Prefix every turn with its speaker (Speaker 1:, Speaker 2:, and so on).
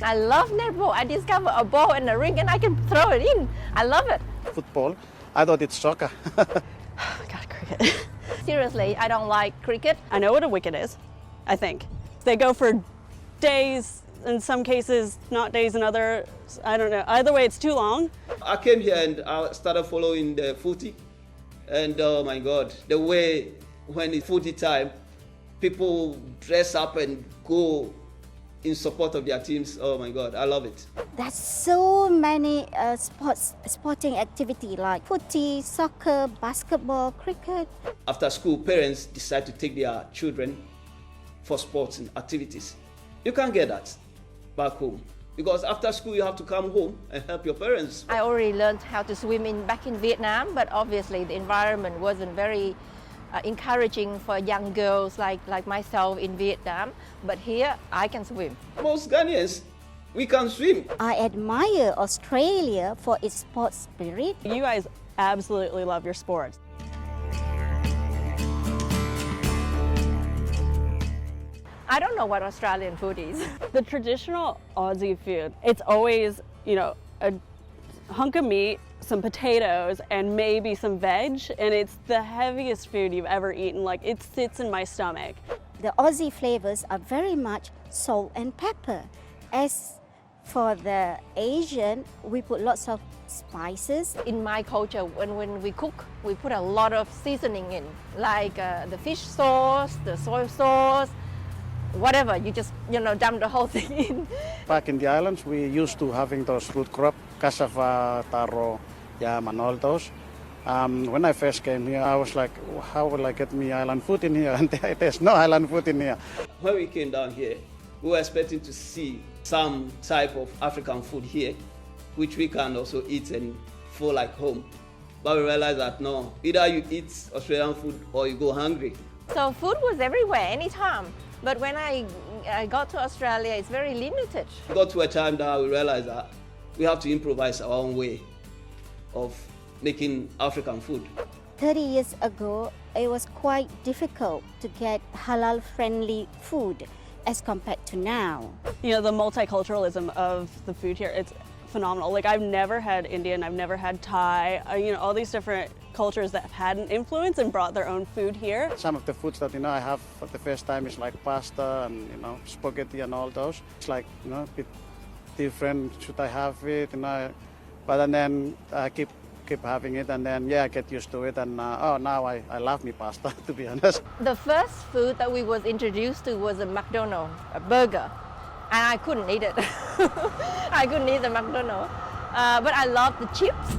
Speaker 1: I love netball. I discovered a ball in the ring and I can throw it in. I love it.
Speaker 2: Football. I thought it's soccer.
Speaker 3: God, cricket.
Speaker 1: Seriously, I don't like cricket.
Speaker 3: I know what a wicket is, I think. They go for days, in some cases, not days in others. I don't know. Either way, it's too long.
Speaker 4: I came here and I started following the footy. And oh my God, the way when it's footy time, people dress up and go in support of their teams. Oh my God, I love it.
Speaker 5: There's so many sporting activity like footy, soccer, basketball, cricket.
Speaker 4: After school, parents decide to take their children for sports and activities. You can't get that back home because after school you have to come home and help your parents.
Speaker 1: I already learned how to swim back in Vietnam, but obviously the environment wasn't very encouraging for young girls like myself in Vietnam. But here, I can swim.
Speaker 4: Most Ghanaians, we can swim.
Speaker 5: I admire Australia for its sports spirit.
Speaker 3: You guys absolutely love your sports.
Speaker 1: I don't know what Australian food is.
Speaker 3: The traditional Aussie food, it's always, a hunk of meat, some potatoes, and maybe some veg, and it's the heaviest food you've ever eaten. Like, it sits in my stomach.
Speaker 5: The Aussie flavors are very much salt and pepper. As for the Asian, we put lots of spices.
Speaker 1: In my culture, when we cook, we put a lot of seasoning in, like the fish sauce, the soy sauce, whatever. You just, dump the whole thing in.
Speaker 2: Back in the islands, we used to having those root crop, cassava, taro, yam, and all those. When I first came here, I was like, how will I get me island food in here? And there's no island food in here.
Speaker 4: When we came down here, we were expecting to see some type of African food here, which we can also eat and feel like home. But we realized that no, either you eat Australian food or you go hungry.
Speaker 1: So food was everywhere, anytime. But when I got to Australia, it's very limited.
Speaker 4: We got to a time that we realized that we have to improvise our own way of making African food.
Speaker 5: 30 years ago, it was quite difficult to get halal-friendly food as compared to now.
Speaker 3: The multiculturalism of the food here, it's phenomenal. Like, I've never had Indian, I've never had Thai, all these different cultures that have had an influence and brought their own food here.
Speaker 2: Some of the foods that I have for the first time is like pasta and spaghetti and all those. It's like a bit different. Should I have it? But then I keep having it, and then I get used to it, and now I love me pasta, to be honest.
Speaker 1: The first food that we was introduced to was a McDonald's, a burger, and I couldn't eat it. I couldn't eat the McDonald's, but I love the chips.